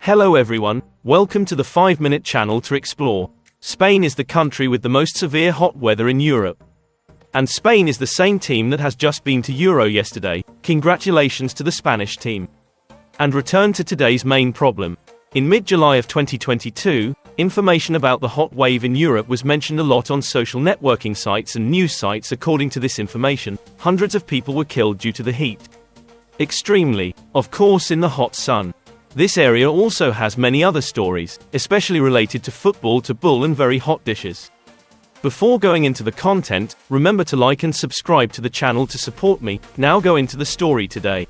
Hello everyone, welcome to the 5-minute channel to explore. Spain is the country with the most severe hot weather in Europe. And Spain is the same team that has just been to Euro yesterday. Congratulations to the Spanish team. And return to today's main problem. In mid-July of 2022, information about the hot wave in Europe was mentioned a lot on social networking sites and news sites. According to this information, hundreds of people were killed due to the heat. Extremely, of course, in the hot sun. This area also has many other stories, especially related to football, to bull and very hot dishes. Before going into the content, remember to like and subscribe to the channel to support me. Now go into the story today.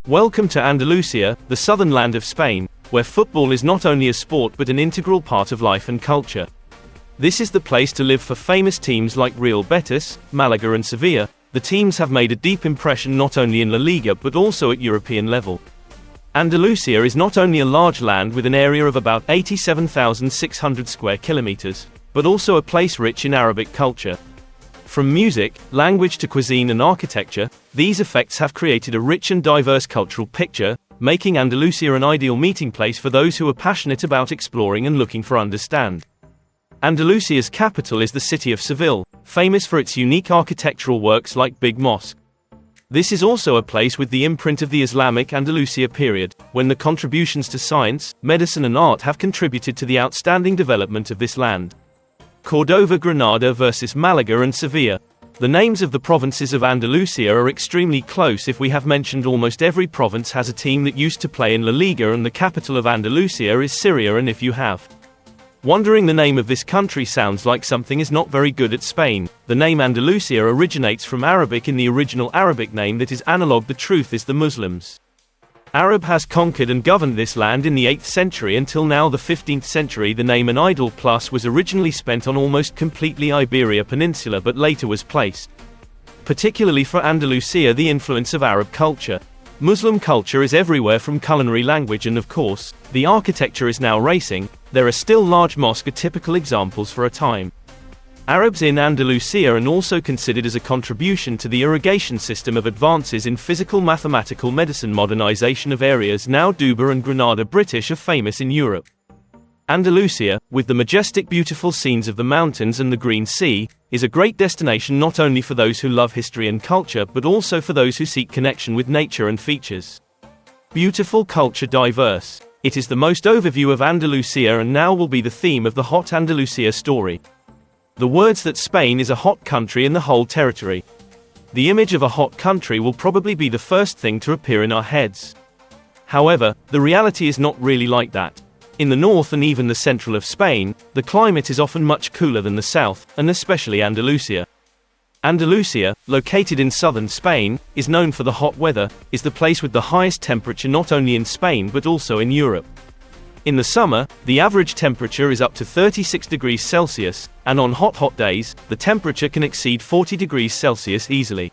Welcome to Andalusia, the southern land of Spain, where football is not only a sport but an integral part of life and culture. This is the place to live for famous teams like Real Betis, Malaga and Sevilla. The teams have made a deep impression not only in La Liga but also at European level. Andalusia is not only a large land with an area of about 87,600 square kilometers, but also a place rich in Arabic culture. From music, language to cuisine and architecture, these effects have created a rich and diverse cultural picture, making Andalusia an ideal meeting place for those who are passionate about exploring and looking for understand. Andalusia's capital is the city of Seville, famous for its unique architectural works like Big Mosque. This is also a place with the imprint of the Islamic Andalusia period, when the contributions to science, medicine and art have contributed to the outstanding development of this land. Cordova, Granada versus Malaga and Sevilla. The names of the provinces of Andalusia are extremely close. If we have mentioned, almost every province has a team that used to play in La Liga, and the capital of Andalusia is Syria. And if you have wondering the name of this country sounds like something is not very good at Spain, the name Andalusia originates from Arabic. In the original Arabic name that is analog, the truth is the Muslims. Arab has conquered and governed this land in the 8th century until now the 15th century. The name Anidal Plus was originally spent on almost completely Iberia Peninsula but later was placed particularly for Andalusia the influence of Arab culture. Muslim culture is everywhere, from culinary, language and of course, the architecture is now racing. There are still large mosques, typical examples for a time. Arabs in Andalusia, and also considered as a contribution to the irrigation system of advances in physical, mathematical, medicine, modernization of areas now Duba and Granada British are famous in Europe. Andalusia, with the majestic beautiful scenes of the mountains and the green sea, is a great destination not only for those who love history and culture but also for those who seek connection with nature and features. Beautiful culture, diverse. It is the most overview of Andalusia, and now will be the theme of the Hot Andalusia story. The words that Spain is a hot country in the whole territory. The image of a hot country will probably be the first thing to appear in our heads. However, the reality is not really like that. In the north and even the central of Spain, the climate is often much cooler than the south, and especially Andalusia. Andalusia, located in southern Spain, is known for the hot weather, is the place with the highest temperature not only in Spain but also in Europe. In the summer, the average temperature is up to 36 degrees Celsius, and on hot days, the temperature can exceed 40 degrees Celsius easily.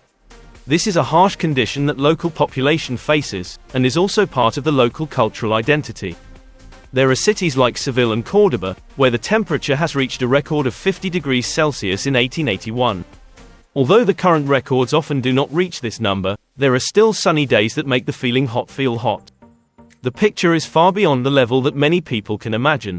This is a harsh condition that local population faces, and is also part of the local cultural identity. There are cities like Seville and Córdoba, where the temperature has reached a record of 50 degrees Celsius in 1881. Although the current records often do not reach this number, there are still sunny days that make the feeling hot feel hot. The picture is far beyond the level that many people can imagine.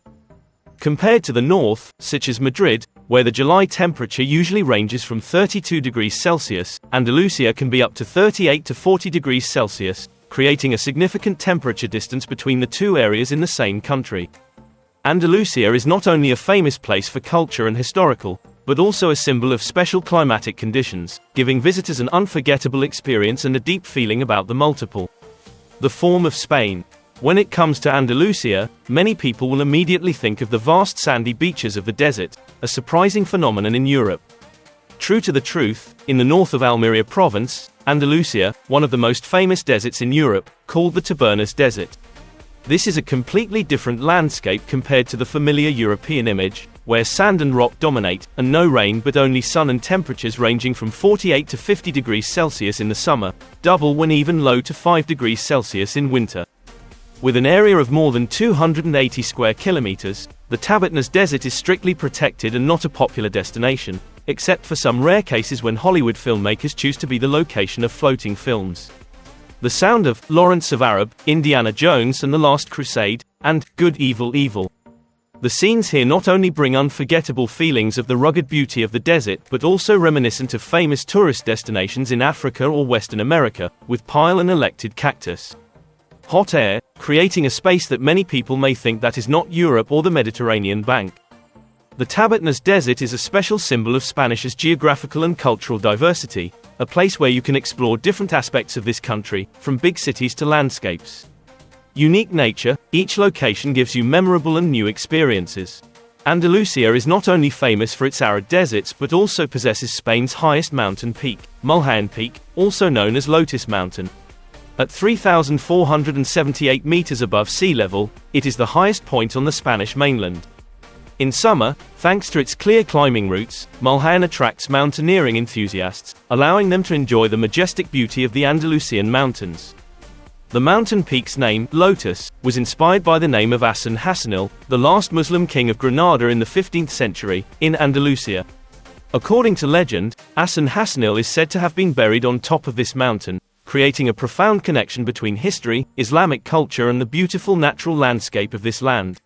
Compared to the north, such as Madrid, where the July temperature usually ranges from 32 degrees Celsius, Andalusia can be up to 38 to 40 degrees Celsius, creating a significant temperature distance between the two areas in the same country. Andalusia is not only a famous place for culture and historical, but also a symbol of special climatic conditions, giving visitors an unforgettable experience and a deep feeling about the multiple. The form of Spain. When it comes to Andalusia, many people will immediately think of the vast sandy beaches of the desert, a surprising phenomenon in Europe. True to the truth, in the north of Almeria province, Andalusia, one of the most famous deserts in Europe, called the Tabernas Desert. This is a completely different landscape compared to the familiar European image, where sand and rock dominate, and no rain but only sun, and temperatures ranging from 48 to 50 degrees Celsius in the summer, double when even low to 5 degrees Celsius in winter. With an area of more than 280 square kilometers, The Tabernas Desert is strictly protected and not a popular destination, except for some rare cases when Hollywood filmmakers choose to be the location of floating films. The sound of Lawrence of Arab, Indiana Jones and the Last Crusade, and Good Evil Evil. The scenes here not only bring unforgettable feelings of the rugged beauty of the desert but also reminiscent of famous tourist destinations in Africa or Western America, with pile and elected cactus. Hot air, creating a space that many people may think that is not Europe or the Mediterranean bank. The Tabernas Desert is a special symbol of Spanish's geographical and cultural diversity, a place where you can explore different aspects of this country, from big cities to landscapes. Unique nature, each location gives you memorable and new experiences. Andalusia is not only famous for its arid deserts but also possesses Spain's highest mountain peak, Mulhane Peak, also known as Lotus Mountain. At 3,478 meters above sea level, it is the highest point on the Spanish mainland. In summer, thanks to its clear climbing routes, Mulhane attracts mountaineering enthusiasts, allowing them to enjoy the majestic beauty of the Andalusian mountains. The mountain peak's name, Lotus, was inspired by the name of Hassan Hassanil, the last Muslim king of Granada in the 15th century, in Andalusia. According to legend, Hassan Hassanil is said to have been buried on top of this mountain, creating a profound connection between history, Islamic culture and the beautiful natural landscape of this land.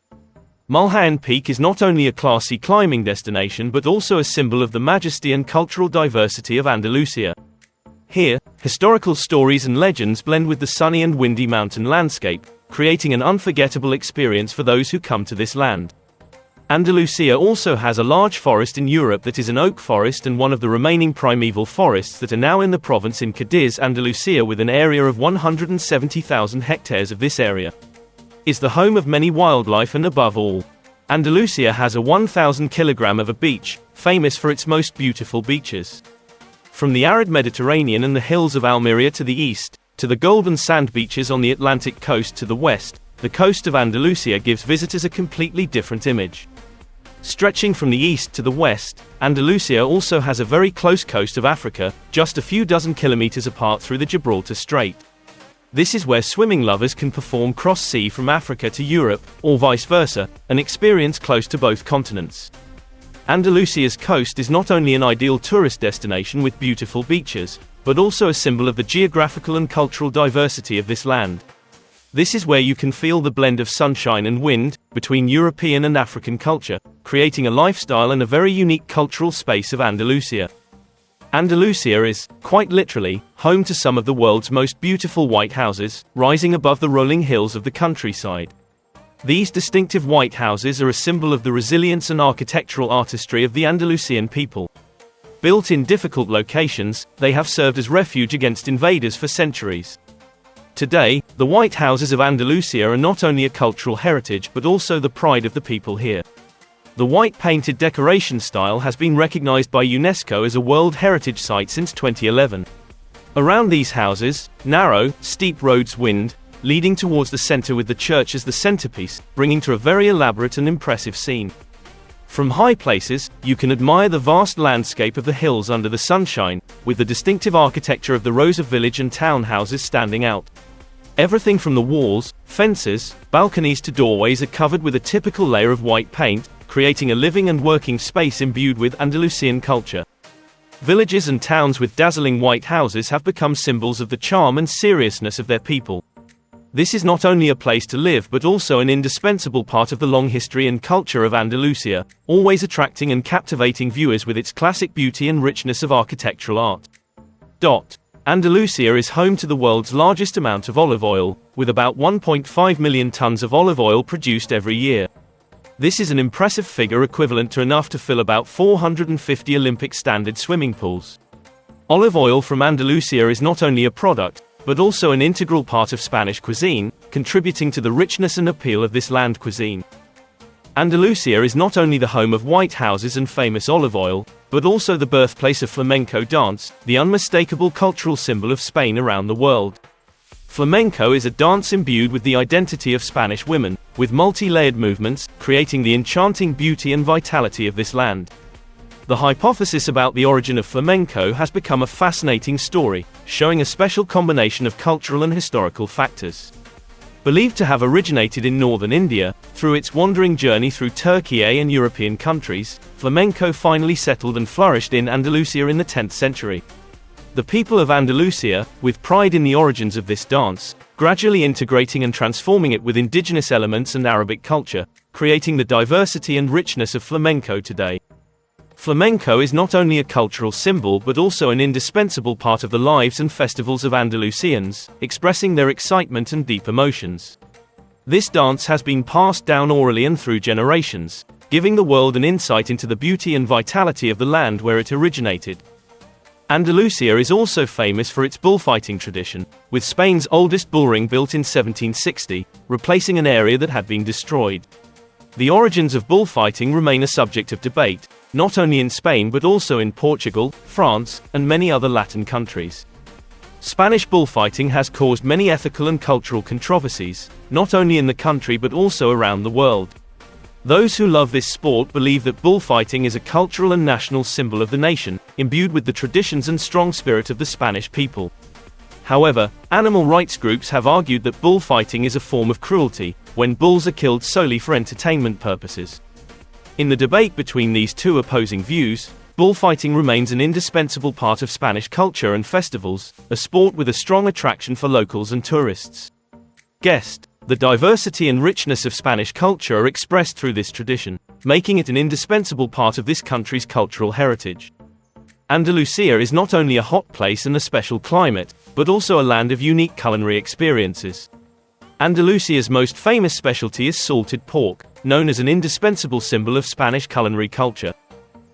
Mulhane Peak is not only a classy climbing destination but also a symbol of the majesty and cultural diversity of Andalusia. Here, historical stories and legends blend with the sunny and windy mountain landscape, creating an unforgettable experience for those who come to this land. Andalusia also has a large forest in Europe that is an oak forest and one of the remaining primeval forests that are now in the province in Cadiz, Andalusia, with an area of 170,000 hectares. Of this area is the home of many wildlife, and above all, Andalusia has a 1,000 kilogram of a beach, famous for its most beautiful beaches. From the arid Mediterranean and the hills of Almeria to the east, to the golden sand beaches on the Atlantic coast to the west, the coast of Andalusia gives visitors a completely different image. Stretching from the east to the west, Andalusia also has a very close coast of Africa, just a few dozen kilometers apart through the Gibraltar Strait. This is where swimming lovers can perform cross-sea from Africa to Europe, or vice versa, an experience close to both continents. Andalusia's coast is not only an ideal tourist destination with beautiful beaches, but also a symbol of the geographical and cultural diversity of this land. This is where you can feel the blend of sunshine and wind, between European and African culture, creating a lifestyle and a very unique cultural space of Andalusia. Andalusia is, quite literally, home to some of the world's most beautiful white houses, rising above the rolling hills of the countryside. These distinctive white houses are a symbol of the resilience and architectural artistry of the Andalusian people. Built in difficult locations, they have served as refuge against invaders for centuries. Today, the white houses of Andalusia are not only a cultural heritage but also the pride of the people here. The white painted decoration style has been recognized by UNESCO as a World Heritage Site since 2011. Around these houses, narrow, steep roads wind, leading towards the center with the church as the centerpiece, bringing to a very elaborate and impressive scene. From high places, you can admire the vast landscape of the hills under the sunshine, with the distinctive architecture of the rows of village and town houses standing out. Everything from the walls, fences, balconies to doorways are covered with a typical layer of white paint, creating a living and working space imbued with Andalusian culture. Villages and towns with dazzling white houses have become symbols of the charm and seriousness of their people. This is not only a place to live but also an indispensable part of the long history and culture of Andalusia, always attracting and captivating viewers with its classic beauty and richness of architectural art. Andalusia is home to the world's largest amount of olive oil, with about 1.5 million tons of olive oil produced every year. This is an impressive figure equivalent to enough to fill about 450 Olympic standard swimming pools. Olive oil from Andalusia is not only a product, but also an integral part of Spanish cuisine, contributing to the richness and appeal of this land cuisine. Andalusia is not only the home of white houses and famous olive oil, but also the birthplace of flamenco dance, the unmistakable cultural symbol of Spain around the world. Flamenco is a dance imbued with the identity of Spanish women, with multi-layered movements, creating the enchanting beauty and vitality of this land. The hypothesis about the origin of flamenco has become a fascinating story, showing a special combination of cultural and historical factors. Believed to have originated in northern India, through its wandering journey through Turkey and European countries, flamenco finally settled and flourished in Andalusia in the 10th century. The people of Andalusia, with pride in the origins of this dance, gradually integrating and transforming it with indigenous elements and Arabic culture, creating the diversity and richness of flamenco today. Flamenco is not only a cultural symbol but also an indispensable part of the lives and festivals of Andalusians, expressing their excitement and deep emotions. This dance has been passed down orally and through generations, giving the world an insight into the beauty and vitality of the land where it originated. Andalusia is also famous for its bullfighting tradition, with Spain's oldest bullring built in 1760, replacing an area that had been destroyed. The origins of bullfighting remain a subject of debate, not only in Spain but also in Portugal, France, and many other Latin countries. Spanish bullfighting has caused many ethical and cultural controversies, not only in the country but also around the world. Those who love this sport believe that bullfighting is a cultural and national symbol of the nation, imbued with the traditions and strong spirit of the Spanish people. However, animal rights groups have argued that bullfighting is a form of cruelty, when bulls are killed solely for entertainment purposes. In the debate between these two opposing views, bullfighting remains an indispensable part of Spanish culture and festivals, a sport with a strong attraction for locals and tourists. Guest: the diversity and richness of Spanish culture are expressed through this tradition, making it an indispensable part of this country's cultural heritage. Andalusia is not only a hot place and a special climate, but also a land of unique culinary experiences. Andalusia's most famous specialty is salted pork, known as an indispensable symbol of Spanish culinary culture.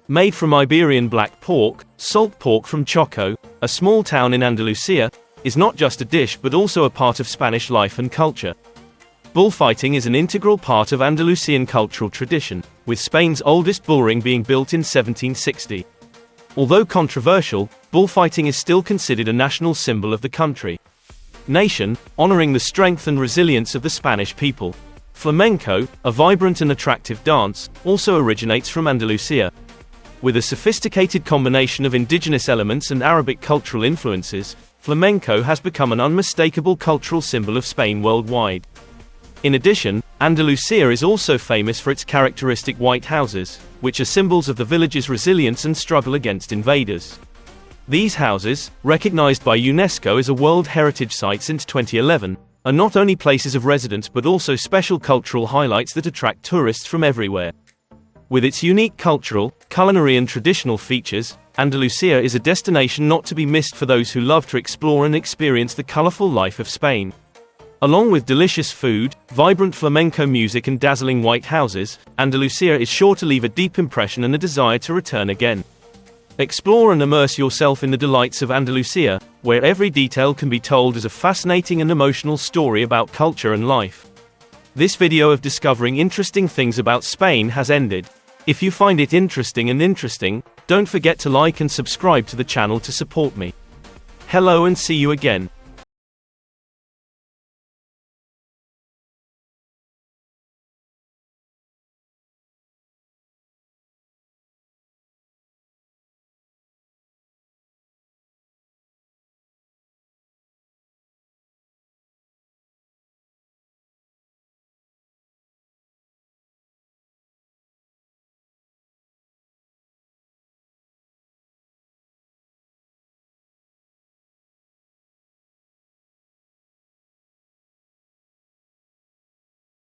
Made from Iberian black pork, salt pork from Choco, a small town in Andalusia, is not just a dish but also a part of Spanish life and culture. Bullfighting is an integral part of Andalusian cultural tradition, with Spain's oldest bullring being built in 1760. Although controversial, bullfighting is still considered a national symbol of the country. Nation, honoring the strength and resilience of the Spanish people. Flamenco, a vibrant and attractive dance, also originates from Andalusia. With a sophisticated combination of indigenous elements and Arabic cultural influences, flamenco has become an unmistakable cultural symbol of Spain worldwide. In addition, Andalusia is also famous for its characteristic white houses, which are symbols of the village's resilience and struggle against invaders. These houses, recognized by UNESCO as a World Heritage Site since 2011, are not only places of residence but also special cultural highlights that attract tourists from everywhere. With its unique cultural, culinary and traditional features, Andalusia is a destination not to be missed for those who love to explore and experience the colorful life of Spain. Along with delicious food, vibrant flamenco music and dazzling white houses, Andalusia is sure to leave a deep impression and a desire to return again. Explore and immerse yourself in the delights of Andalusia, where every detail can be told as a fascinating and emotional story about culture and life. This video of discovering interesting things about Spain has ended. If you find it interesting, don't forget to like and subscribe to the channel to support me. Hello and see you again.